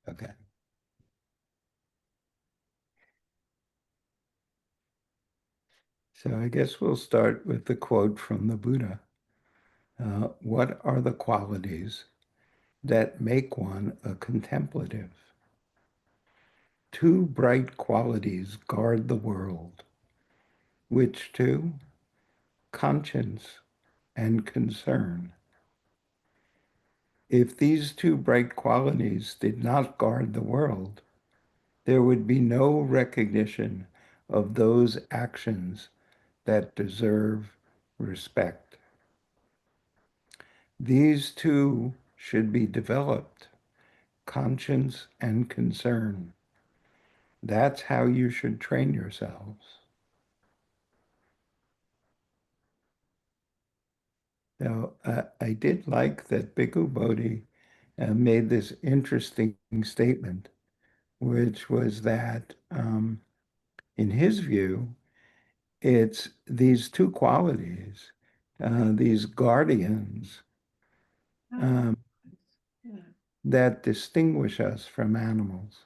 Okay. So I guess we'll start with the quote from the Buddha. What are the qualities that make one a contemplative? Two bright qualities guard the world. Which two? Conscience and concern. If these two bright qualities did not guard the world, there would be no recognition of those actions that deserve respect. These two should be developed, conscience and concern. That's how you should train yourselves. Now, I did like that Bhikkhu Bodhi made this interesting statement, which was that in his view, it's these two qualities, these guardians um, that distinguish us from animals,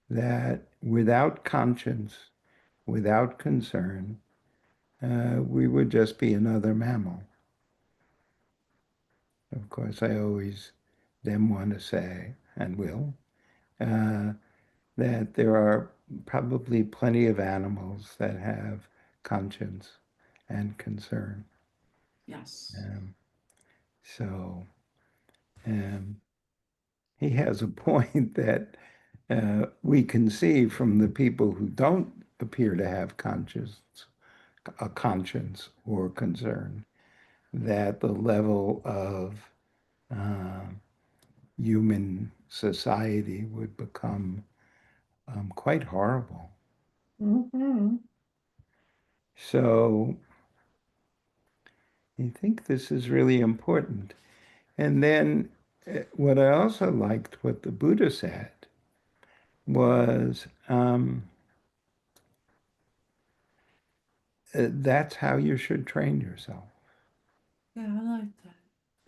that without conscience, without concern, we would just be another mammal. Of course, I always then want to say, and will, uh, that there are probably plenty of animals that have conscience and concern. Yes. Um, so um, he has a point that we can see from the people who don't appear to have a conscience or concern, that the level of uh, human society would become quite horrible. Mm-hmm. So I think this is really important. And then what I also liked, what the Buddha said, was that's how you should train yourself. Yeah, I like that.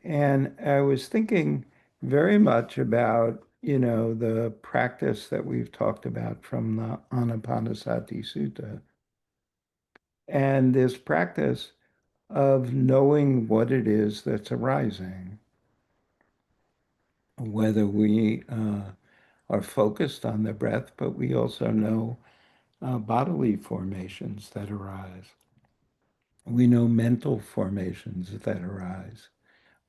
And I was thinking very much about, the practice that we've talked about from the Anapanasati Sutta, and this practice of knowing what it is that's arising, whether we are focused on the breath, but we also know bodily formations that arise. We know mental formations that arise.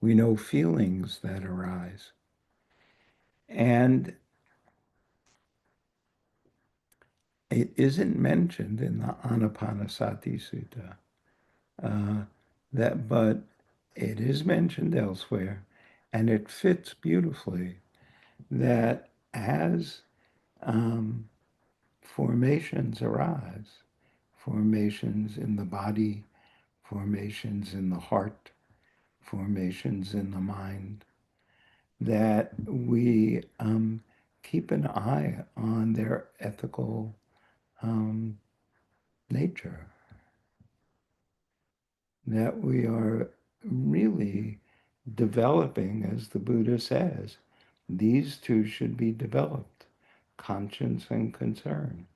We know feelings that arise. And it isn't mentioned in the Anapanasati Sutta, uh, but it is mentioned elsewhere, and it fits beautifully that as um, formations arise, formations in the body, formations in the heart, formations in the mind, that we keep an eye on their ethical um, nature, that we are really developing, as the Buddha says, these two should be developed, conscience and concern.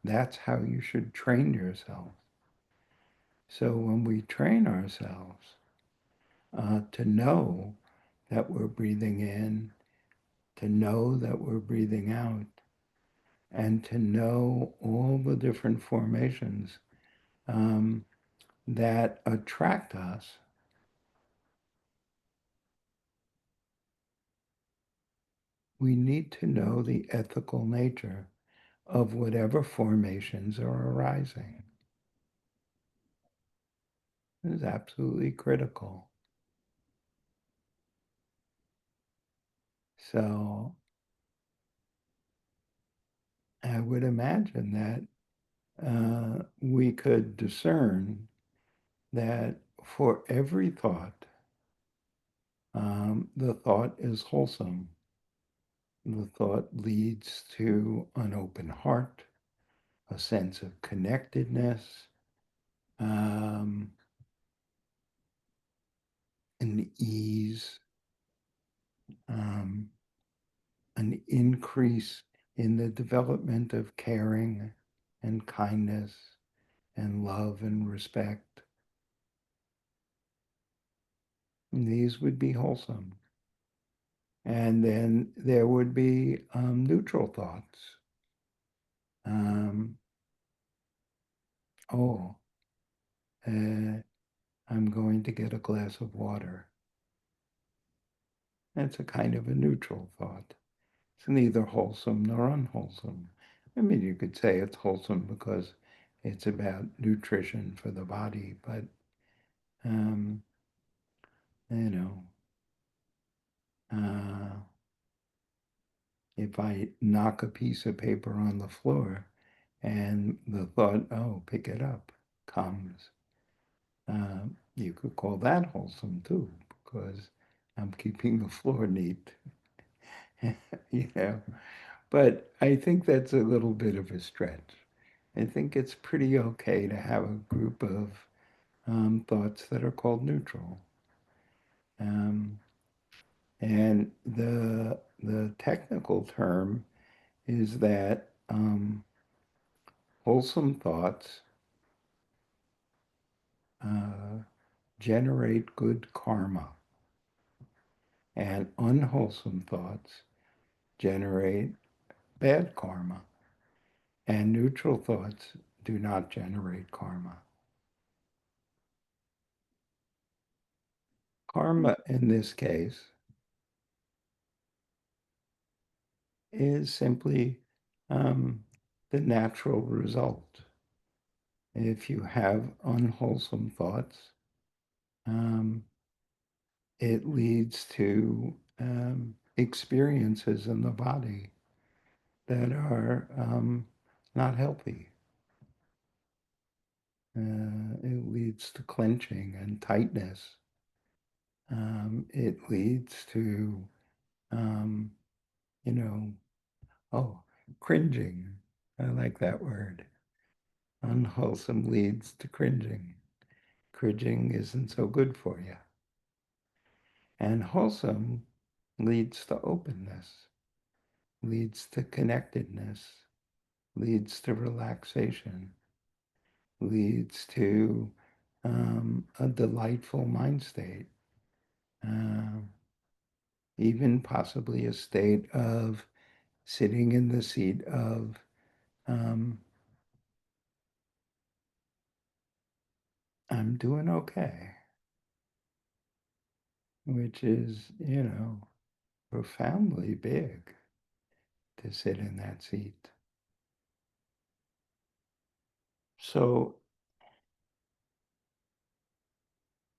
That's how you should train yourself. So when we train ourselves to know that we're breathing in, to know that we're breathing out, and to know all the different formations um, that attract us, we need to know the ethical nature of whatever formations are arising. This is absolutely critical. So I would imagine that we could discern that for every thought, the thought is wholesome. The thought leads to an open heart, a sense of connectedness, um, an ease, um, an an increase in the development of caring and kindness and love and respect. And these would be wholesome. And then there would be neutral thoughts. Um, oh, I'm going to get a glass of water. That's a kind of a neutral thought. It's neither wholesome nor unwholesome. I mean, you could say it's wholesome because it's about nutrition for the body, but, um, you know, if I knock a piece of paper on the floor and the thought, oh, pick it up, comes, you could call that wholesome too, because I'm keeping the floor neat, you know. But I think that's a little bit of a stretch. I think it's pretty okay to have a group of thoughts that are called neutral. Um, and the technical term is that wholesome thoughts uh, generate good karma, and unwholesome thoughts generate bad karma, and neutral thoughts do not generate karma. Karma, in this case, is simply the natural result. If you have unwholesome thoughts, um, it leads to experiences in the body that are not healthy. It leads to clenching and tightness. It leads to, um, you know, oh, cringing. I like that word. Unwholesome leads to cringing. Cringing isn't so good for you. And wholesome leads to openness, leads to connectedness, leads to relaxation, leads to a delightful mind state, uh, even possibly a state of sitting in the seat of um, I'm doing okay, which is, profoundly big to sit in that seat. So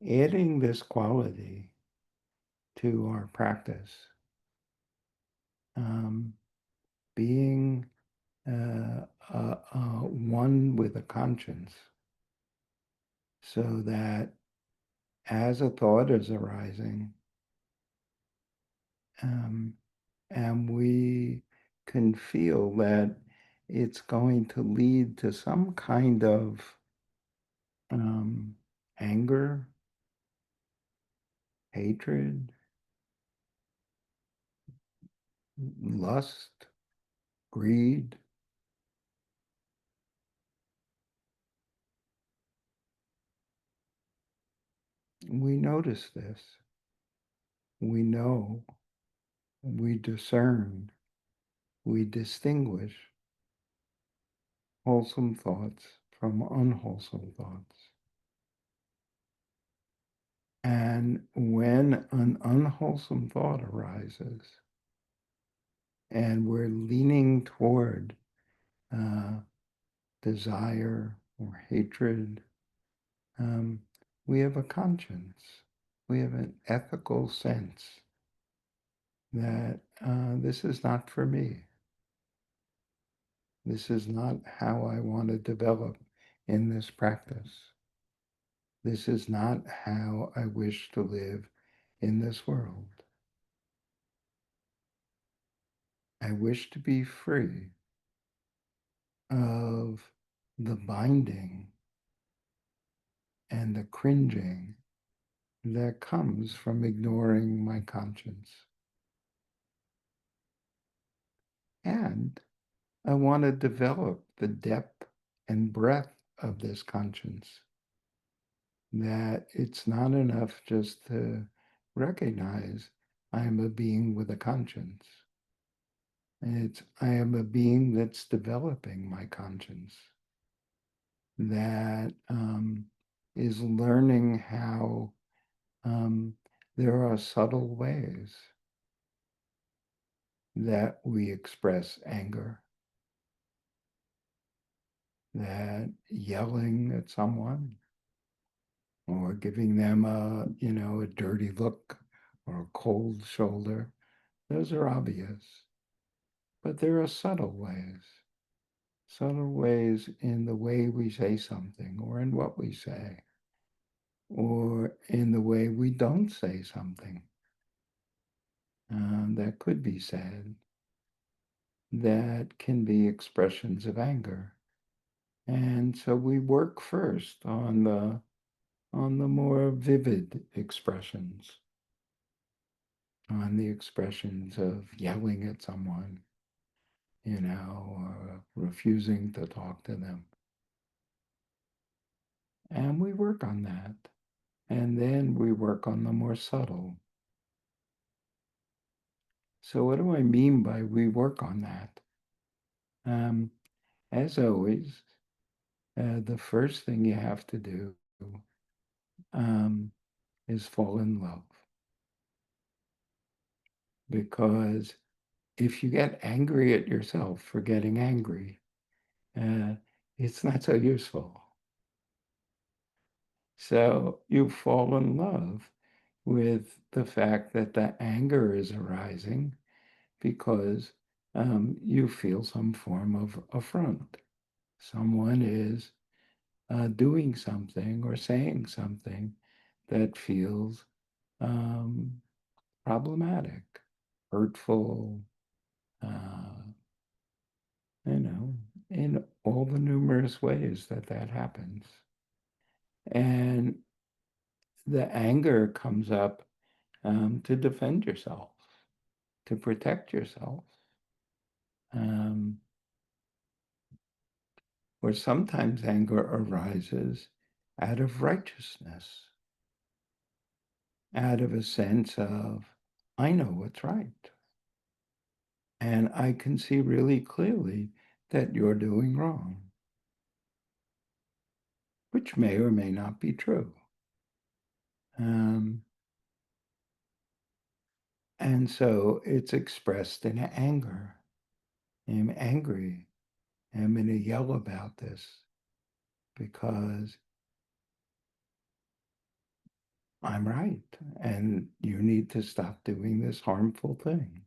adding this quality to our practice, um, being one with a conscience, so that as a thought is arising, um, and we can feel that it's going to lead to some kind of um, anger, hatred, lust, greed. We notice this. We know, we discern, we distinguish wholesome thoughts from unwholesome thoughts. And when an unwholesome thought arises and we're leaning toward uh, desire or hatred, um, we have a conscience. We have an ethical sense that this is not for me. This is not how I want to develop in this practice. This is not how I wish to live in this world. I wish to be free of the binding and the cringing that comes from ignoring my conscience. And I want to develop the depth and breadth of this conscience, that it's not enough just to recognize I am a being with a conscience. It's I am a being that's developing my conscience, that is learning how there are subtle ways that we express anger, that yelling at someone or giving them a dirty look or a cold shoulder, those are obvious. But there are subtle ways in the way we say something or in what we say or in the way we don't say something that could be said, that can be expressions of anger. And so we work first on the more vivid expressions, on the expressions of yelling at someone, or refusing to talk to them. And we work on that. And then we work on the more subtle. So what do I mean by we work on that? As always, the first thing you have to do is fall in love. Because if you get angry at yourself for getting angry, it's not so useful. So you fall in love with the fact that the anger is arising because you feel some form of affront. Someone is doing something or saying something that feels problematic, hurtful, uh, in all the numerous ways that that happens. And the anger comes up to defend yourself, to protect yourself. Um, or sometimes anger arises out of righteousness, out of a sense of, I know what's right. And I can see really clearly that you're doing wrong, which may or may not be true. And so it's expressed in anger. I'm angry. I'm going to yell about this because I'm right. And you need to stop doing this harmful thing.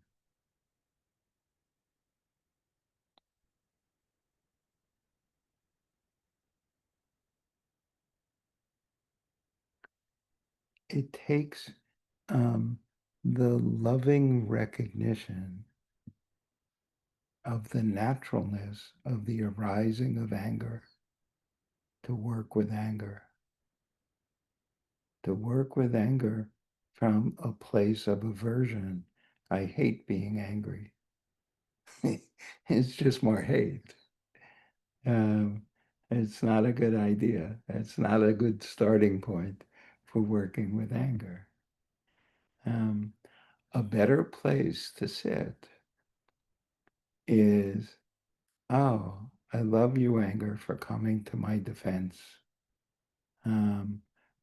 It takes the loving recognition of the naturalness of the arising of anger to work with anger, to work with anger from a place of aversion. I hate being angry. It's just more hate. Um, it's not a good idea. It's not a good starting point for working with anger. Um, a better place to sit is, oh, I love you, anger, for coming to my defense,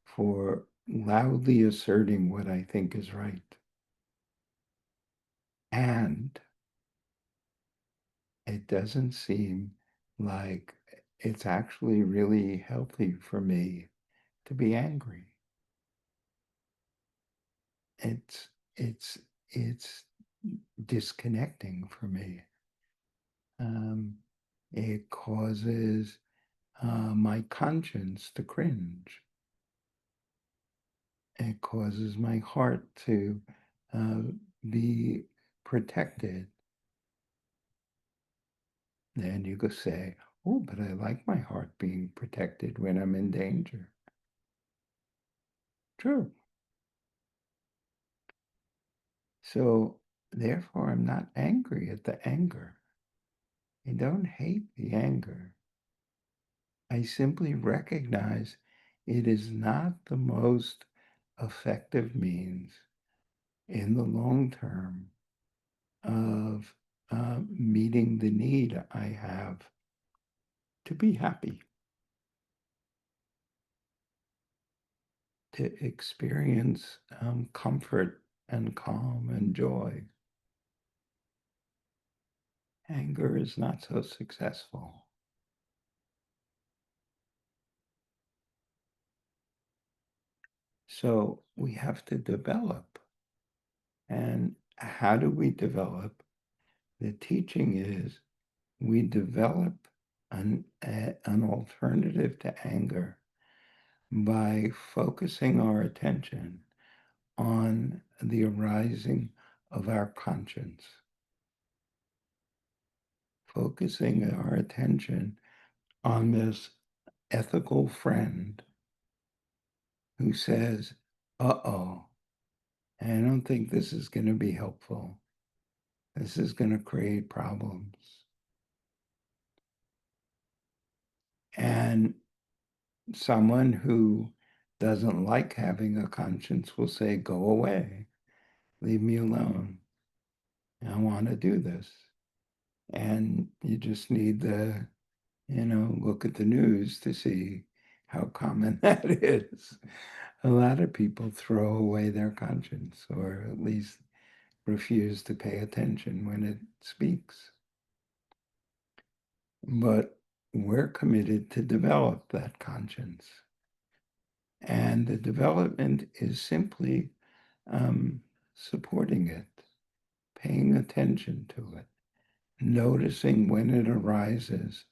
for loudly asserting what I think is right. And it doesn't seem like it's actually really healthy for me to be angry. It's it's it's disconnecting for me. It causes my conscience to cringe. It causes my heart to uh, be protected. Then you could say, oh, but I like my heart being protected when I'm in danger. True. So therefore, I'm not angry at the anger. I don't hate the anger. I simply recognize it is not the most effective means in the long term of meeting the need I have to be happy, to experience comfort and calm and joy. Anger is not so successful. So we have to develop. And how do we develop? The teaching is we develop an alternative to anger by focusing our attention on the arising of our conscience, focusing our attention on this ethical friend who says, uh-oh, I don't think this is going to be helpful. This is going to create problems. And someone who doesn't like having a conscience will say, go away, leave me alone. I want to do this. And you just need to, look at the news to see how common that is. A lot of people throw away their conscience, or at least refuse to pay attention when it speaks. But we're committed to develop that conscience. And the development is simply supporting it, paying attention to it, noticing when it arises,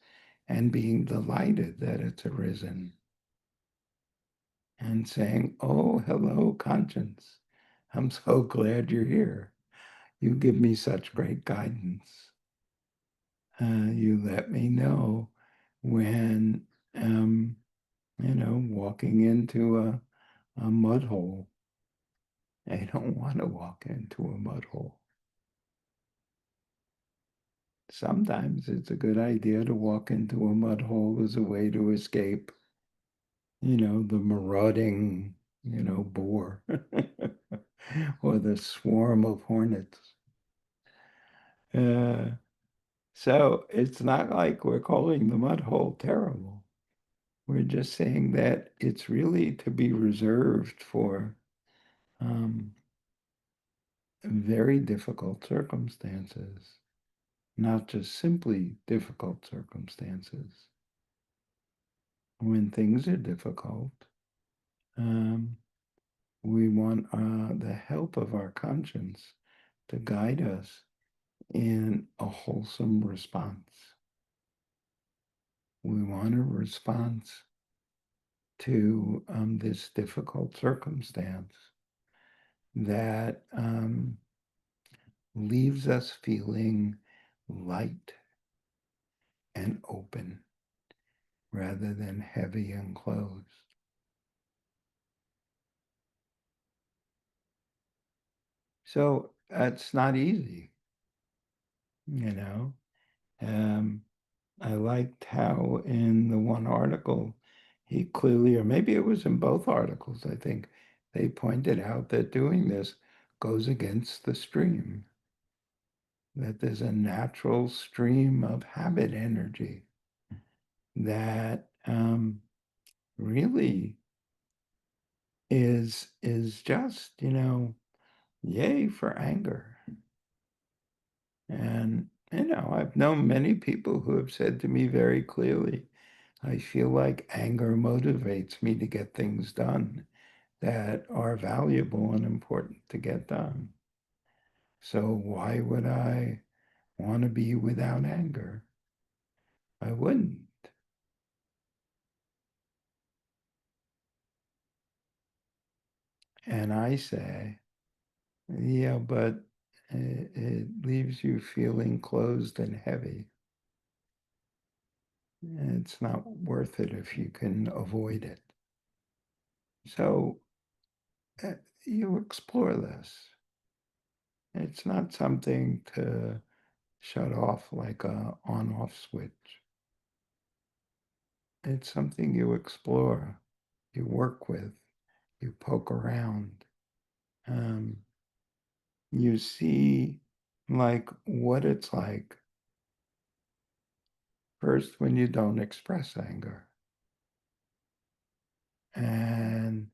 and being delighted that it's arisen, and saying, oh, hello, conscience. I'm so glad you're here. You give me such great guidance. You let me know when, walking into a mud hole. I don't want to walk into a mud hole. Sometimes it's a good idea to walk into a mud hole as a way to escape, the marauding, boar or the swarm of hornets. Uh, so it's not like we're calling the mud hole terrible. We're just saying that it's really to be reserved for um, very difficult circumstances, not just simply difficult circumstances. When things are difficult, um, we want the help of our conscience to guide us in a wholesome response. We want a response to this difficult circumstance that leaves us feeling light and open rather than heavy and closed. So it's not easy, you know. Um, I liked how in the one article he clearly, or maybe it was in both articles, I think, they pointed out that doing this goes against the stream, that there's a natural stream of habit energy that really is just, yay for anger. And, I've known many people who have said to me very clearly, I feel like anger motivates me to get things done that are valuable and important to get done. So why would I want to be without anger? I wouldn't. And I say, yeah, but it leaves you feeling closed and heavy. It's not worth it if you can avoid it. So you explore this. It's not something to shut off like a on-off switch. It's something you explore, you work with, you poke around. Um, you see like what it's like first when you don't express anger, and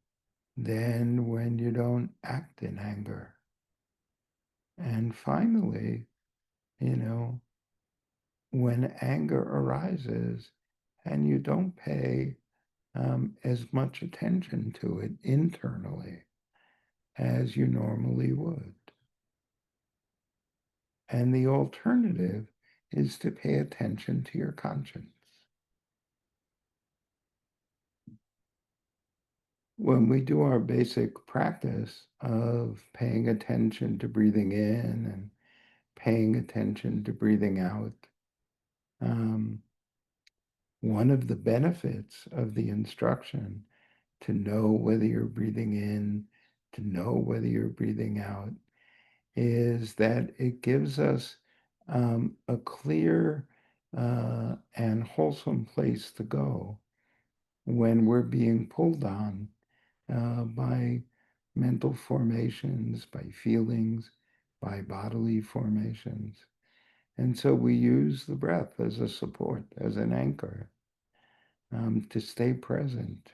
then when you don't act in anger, and finally, you know, when anger arises and you don't pay as much attention to it internally as you normally would. And the alternative is to pay attention to your conscience. When we do our basic practice of paying attention to breathing in and paying attention to breathing out, um, one of the benefits of the instruction to know whether you're breathing in, to know whether you're breathing out, is that it gives us a clear and wholesome place to go when we're being pulled on by mental formations, by feelings, by bodily formations. And so we use the breath as a support, as an anchor, to stay present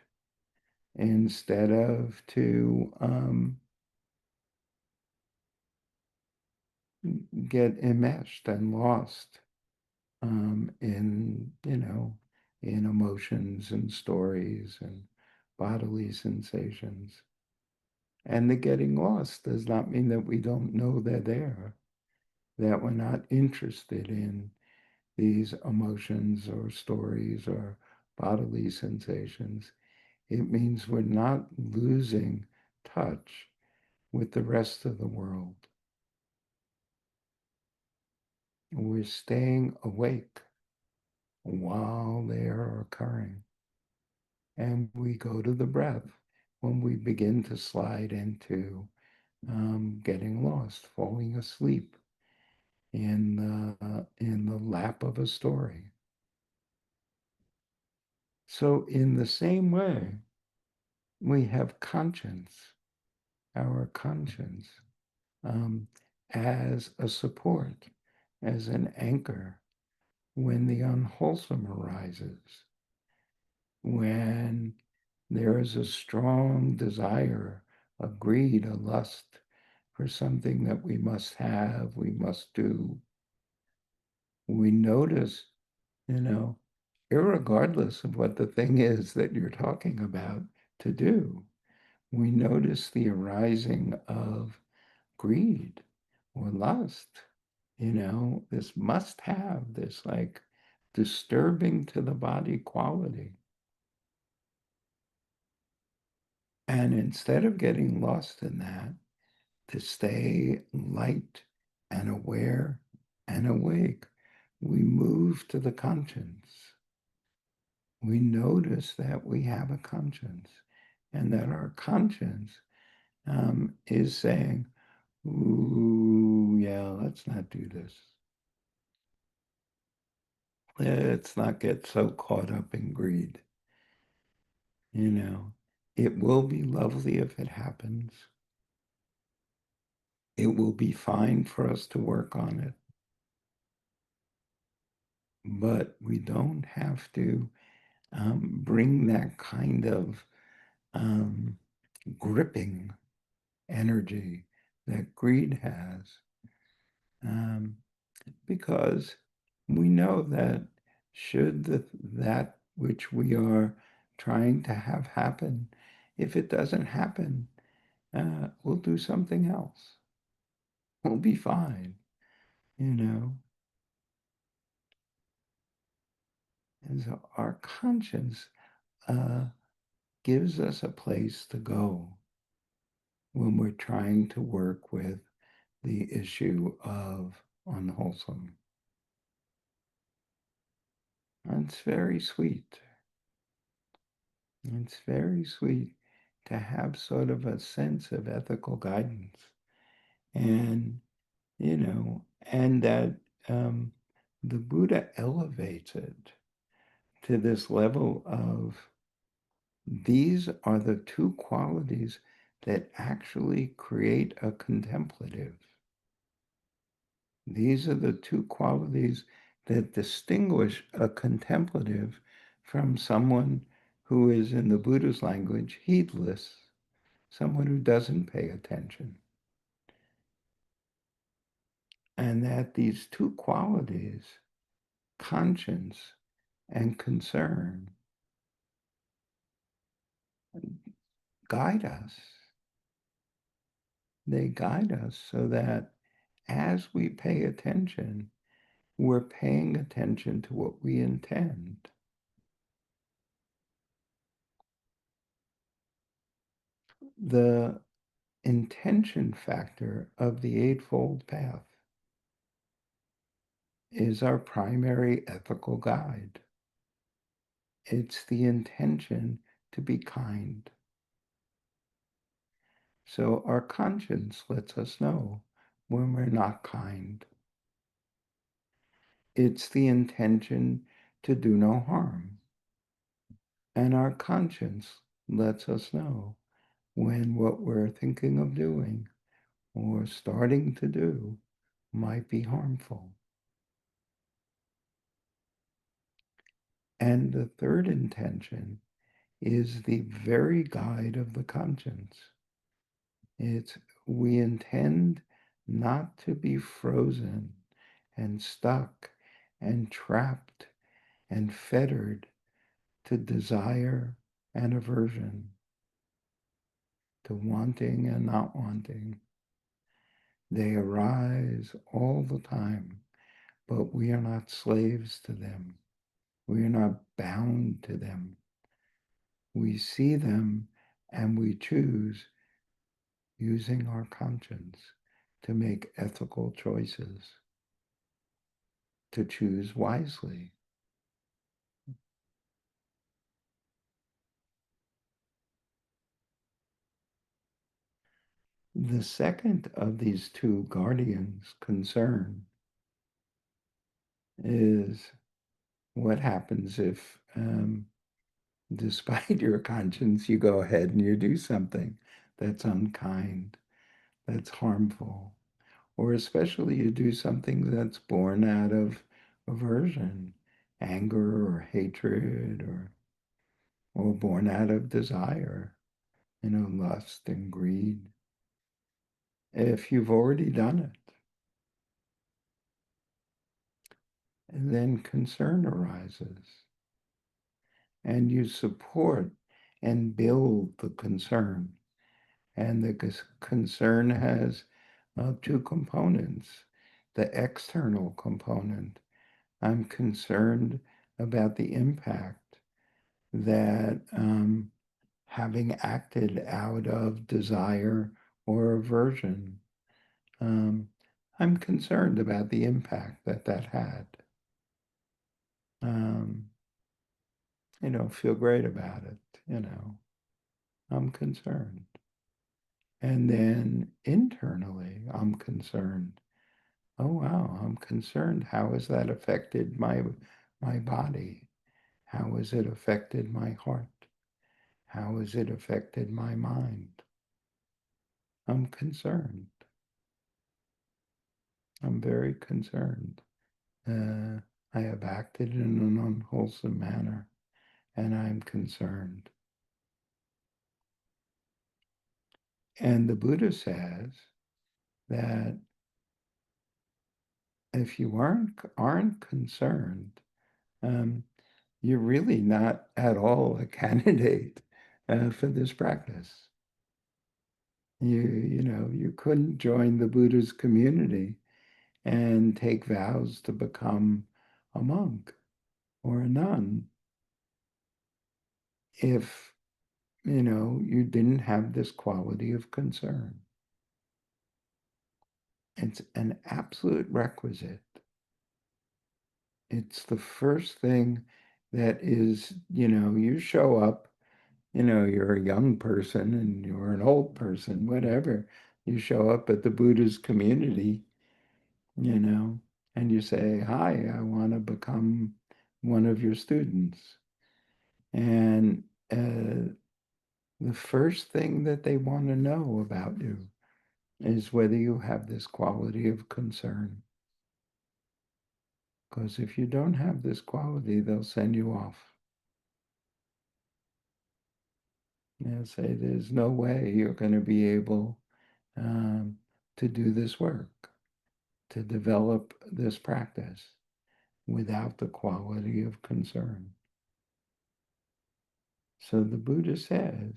instead of to get enmeshed and lost in, in emotions and stories and bodily sensations. And the getting lost does not mean that we don't know they're there, that we're not interested in these emotions or stories or bodily sensations. It means we're not losing touch with the rest of the world. We're staying awake while they are occurring. And we go to the breath when we begin to slide into getting lost, falling asleep in the lap of a story. So in the same way, we have conscience, our conscience, um, as a support, as an anchor when the unwholesome arises, when there is a strong desire, a greed, a lust for something that we must have, we must do. We notice, you know, irregardless of what the thing is that you're talking about to do, we notice the arising of greed or lust, this must have, this like disturbing to the body quality. And instead of getting lost in that, to stay light and aware and awake, we move to the conscience. We notice that we have a conscience and that our conscience is saying, ooh, yeah, let's not do this. Let's not get so caught up in greed. You know, it will be lovely if it happens. It will be fine for us to work on it. But we don't have to bring that kind of um, gripping energy that greed has, um, because we know that should that which we are trying to have happen, if it doesn't happen, we'll do something else. We'll be fine, you know. And so our conscience uh, gives us a place to go when we're trying to work with the issue of unwholesome. It's very sweet. It's very sweet to have sort of a sense of ethical guidance and, and that the Buddha elevates it to this level of these are the two qualities that actually create a contemplative. These are the two qualities that distinguish a contemplative from someone who is, in the Buddha's language, heedless, someone who doesn't pay attention. And that these two qualities, conscience and concern, guide us. They guide us so that as we pay attention, we're paying attention to what we intend. The intention factor of the Eightfold Path is our primary ethical guide. It's the intention to be kind. So our conscience lets us know when we're not kind. It's the intention to do no harm. And our conscience lets us know when what we're thinking of doing or starting to do might be harmful. And the third intention is the very guide of the conscience. It's we intend not to be frozen and stuck and trapped and fettered to desire and aversion, to wanting and not wanting. They arise all the time, but we are not slaves to them. We are not bound to them. We see them and we choose using our conscience to make ethical choices, to choose wisely. The second of these two guardians' concern is what happens if, despite your conscience, you go ahead and you do something that's unkind, that's harmful, or especially you do something that's born out of aversion, anger or hatred, or born out of desire, lust and greed. If you've already done it, and then concern arises, and you support and build the concern. And the concern has two components. The external component, I'm concerned about the impact that having acted out of desire or aversion, I'm concerned about the impact that that had. Um, feel great about it. I'm concerned. And then internally, I'm concerned. Oh, wow, I'm concerned. How has that affected my body? How has it affected my heart? How has it affected my mind? I'm concerned. I'm very concerned. I have acted in an unwholesome manner, and I'm concerned. And the Buddha says that if you aren't concerned, um, you're really not at all a candidate for this practice. You couldn't join the Buddha's community and take vows to become a monk or a nun if, you didn't have this quality of concern. It's an absolute requisite. It's the first thing that is, you show up, you're a young person and you're an old person, whatever. You show up at the Buddha's community, you know, and you say, hi, I want to become one of your students. And the first thing that they want to know about you is whether you have this quality of concern. Because if you don't have this quality, they'll send you off. They'll say, there's no way you're going to be able um, to do this work, to develop this practice without the quality of concern. So the Buddha says,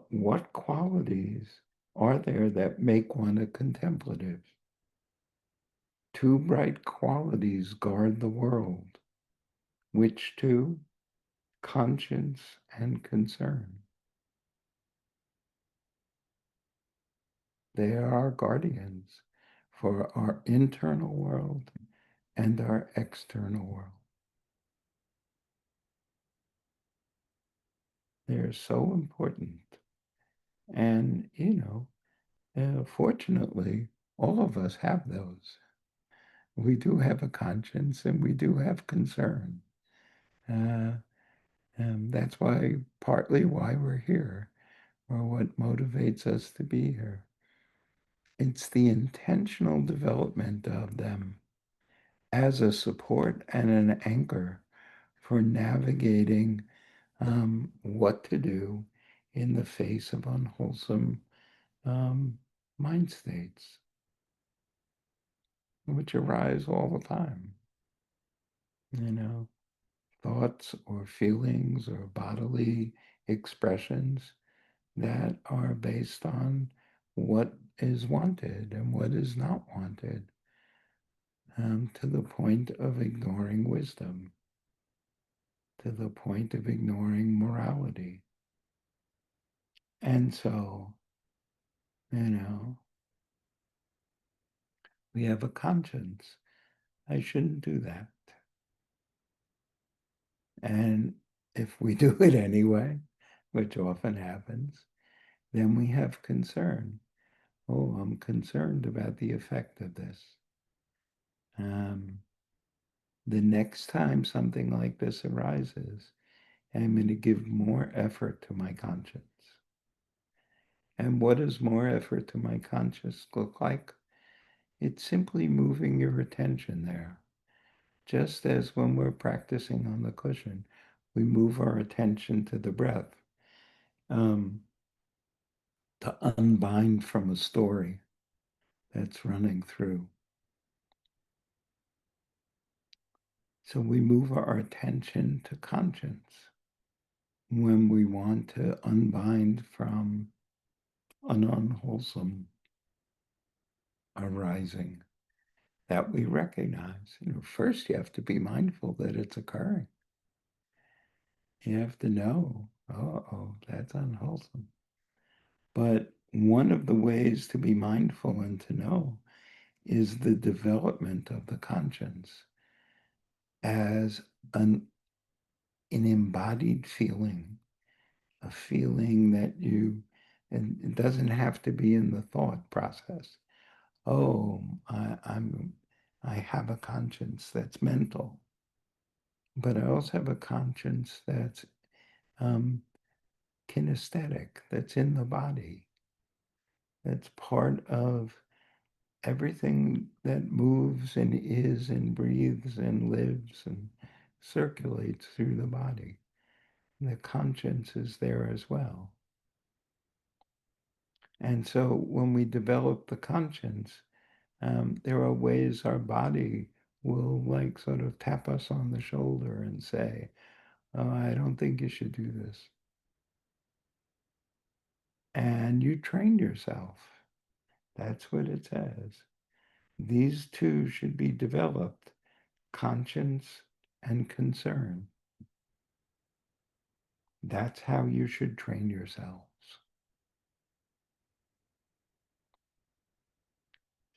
what qualities are there that make one a contemplative? Two bright qualities guard the world. Which two? Conscience and concern. They are our guardians for our internal world and our external world. They're so important. And, fortunately, all of us have those. We do have a conscience and we do have concern. And that's partly why we're here, or what motivates us to be here. It's the intentional development of them as a support and an anchor for navigating what to do in the face of unwholesome um, mind states, which arise all the time. Thoughts or feelings or bodily expressions that are based on what is wanted and what is not wanted, to the point of ignoring wisdom, to the point of ignoring morality. And so, you know, we have a conscience. I shouldn't do that. And if we do it anyway, which often happens, then we have concern. Oh, I'm concerned about the effect of this. Um, the next time something like this arises, I'm going to give more effort to my conscience. And what does more effort to my conscience look like? It's simply moving your attention there. Just as when we're practicing on the cushion, we move our attention to the breath, um, to unbind from a story that's running through. So we move our attention to conscience when we want to unbind from an unwholesome arising that we recognize. First you have to be mindful that it's occurring. You have to know, oh, that's unwholesome. But one of the ways to be mindful and to know is the development of the conscience as an embodied feeling, a feeling that and it doesn't have to be in the thought process. Oh, I have a conscience that's mental, but I also have a conscience that's um, kinesthetic, that's in the body, that's part of everything that moves and is and breathes and lives and circulates through the body. The conscience is there as well. And so when we develop the conscience, there are ways our body will like sort of tap us on the shoulder and say, oh, I don't think you should do this. And you train yourself. That's what it says. These two should be developed, conscience and concern. That's how you should train yourselves.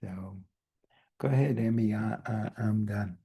So go ahead, Emmy. I'm done.